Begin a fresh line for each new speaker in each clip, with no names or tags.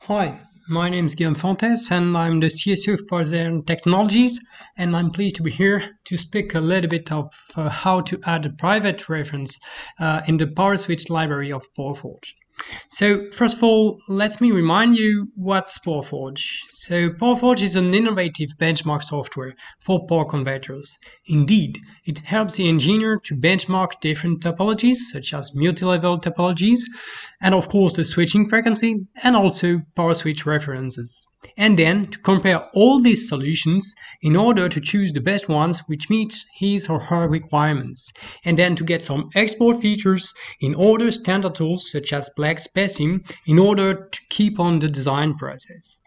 Hi, my name is Guillaume Fontes and I'm the CSO of Powerforge Technologies, and I'm pleased to be here to speak a little bit of how to add a private reference in the Power Switch library of Powerforge. So first of all, let me remind you what's Powerforge. So Powerforge is an innovative benchmark software for power converters. Indeed, it helps the engineer to benchmark different topologies, such as multi-level topologies, and of course the switching frequency, and also power switch references. And then to compare all these solutions in order to choose the best ones which meet his or her requirements, and then to get some export features in order standard tools such as black spacing in order to keep on the design process.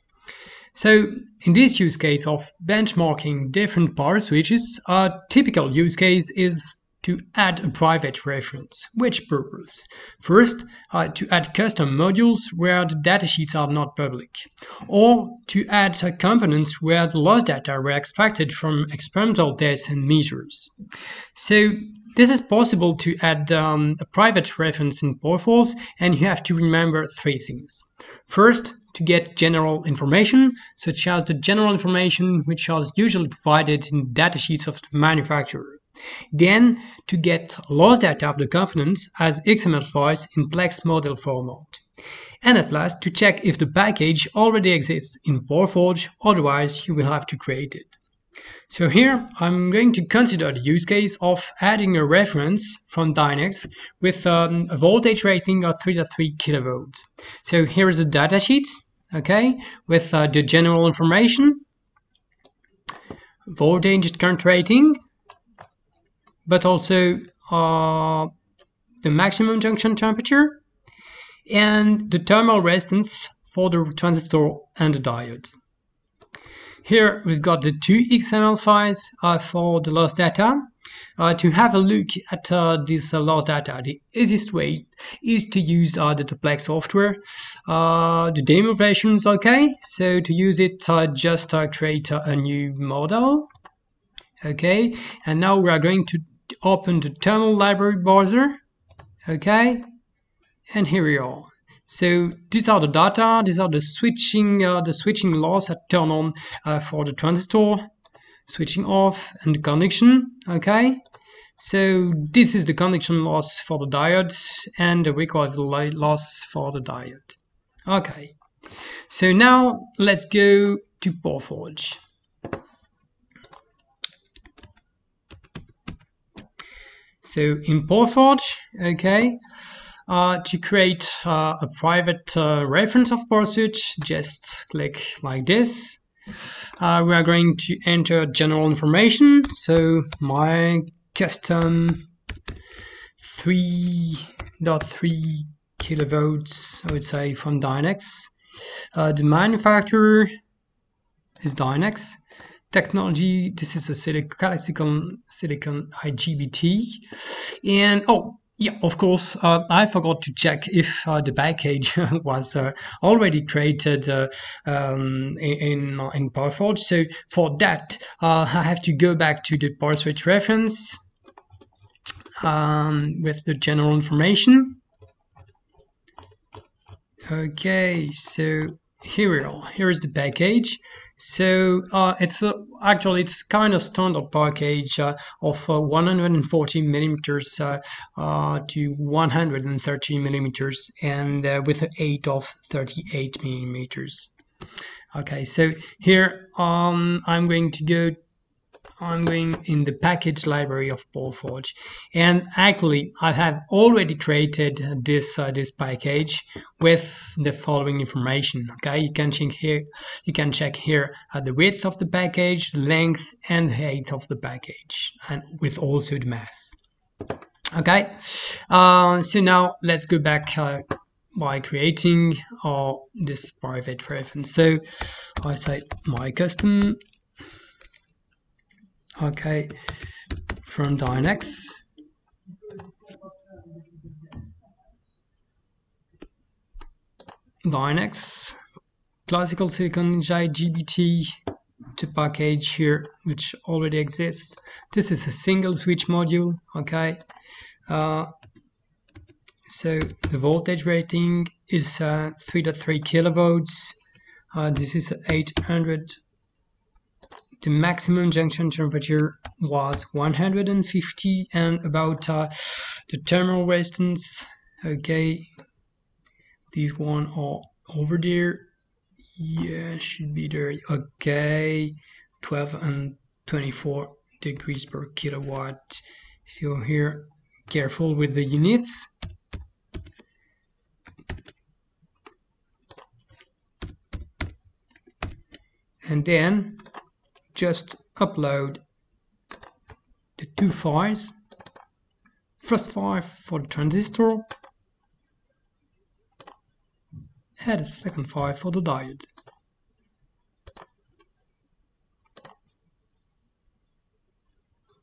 So in this use case of benchmarking different power switches, a typical use case is to add a private reference. Which purpose? First, to add custom modules where the datasheets are not public, or to add components where the loss data were extracted from experimental tests and measures. So this is possible to add a private reference in Powerforge, and you have to remember three things. First, to get general information, such as the general information which is usually provided in datasheets of the manufacturer. Then, to get loss data of the components as XML files in Plex model format. And at last, to check if the package already exists in Powerforge, otherwise you will have to create it. So here I'm going to consider the use case of adding a reference from Dynex with a voltage rating of 3.3 kilovolts. So here is a datasheet, okay, with the general information, voltage current rating, but also the maximum junction temperature and the thermal resistance for the transistor and the diode. Here we've got the two XML files for the loss data. To have a look at this loss data, the easiest way is to use the Plex software. The demo version is okay, so to use it, just create a new model. Okay, and now we are going to open the thermal library browser. Okay, and here we are. So these are the data, these are the switching loss at turn on for the transistor, switching off, and the connection. Okay, so this is the connection loss for the diode and the required loss for the diode. Okay, so now let's go to Powerforge. So in Powerforge, okay, to create a private reference of power switch, just click like this. We are going to enter general information, so my custom 3.3 kilovolts, I would say, from Dynex. The manufacturer is Dynex. Technology, this is a silicon IGBT, and oh yeah, of course, I forgot to check if the package was already created in Powerforge. So for that, I have to go back to the power switch reference with the general information. Okay, so here we are. Here is the package. So actually it's kind of standard package of 140 millimeters to 130 millimeters, and with an 8 of 38 millimeters. Okay, so here I'm going in the package library of Powerforge, and actually I have already created this package with the following information. Okay, you can check here the width of the package, the length, and the height of the package, and with also the mass. Okay, so now let's go back by creating this private reference. So I say my custom. Okay, from Dynex. Dynex, classical silicon IGBT to package here, which already exists. This is a single switch module. Okay, so the voltage rating is 3.3 kilovolts. This is 800. The maximum junction temperature was 150, and about the thermal resistance, okay, these one are over there, yeah, should be there, okay, 12 and 24 degrees per kilowatt. So here, careful with the units. And then just upload the two files. First file for the transistor and a second file for the diode.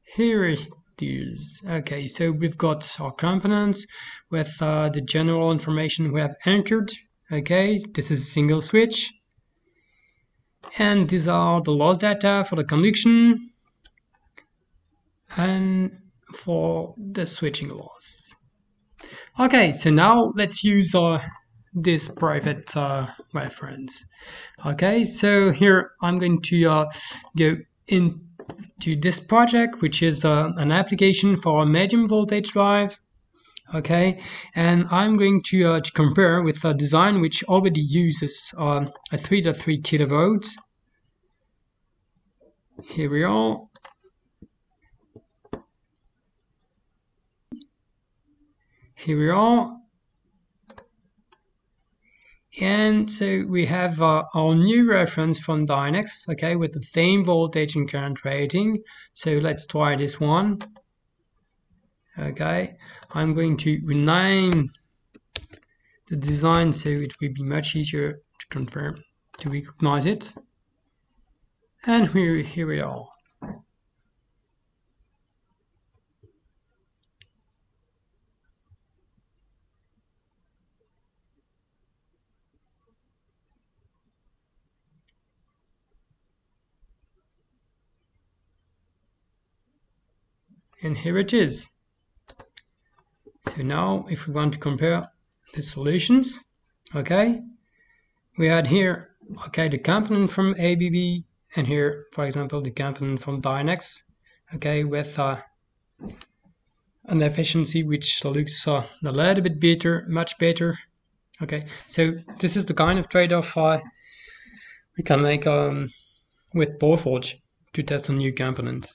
Here it is. Okay, so we've got our components with the general information we have entered. Okay, this is a single switch. And these are the loss data for the conduction and for the switching loss. Okay, so now let's use this private reference. Okay, so here I'm going to go into this project, which is an application for a medium voltage drive. Okay, and I'm going to compare with a design which already uses a 3.3 kilovolts. Here we are. Here we are. And so we have our new reference from Dynex, okay, with the same voltage and current rating. So let's try this one. Okay, I'm going to rename the design so it will be much easier to confirm, to recognize it. And here we are. And here it is. So now if we want to compare the solutions, okay, we had here, okay, the component from ABB, and here, for example, the component from Dynex, okay, with an efficiency which looks a little bit better, much better. Okay, so this is the kind of trade-off we can make with Powerforge to test a new component.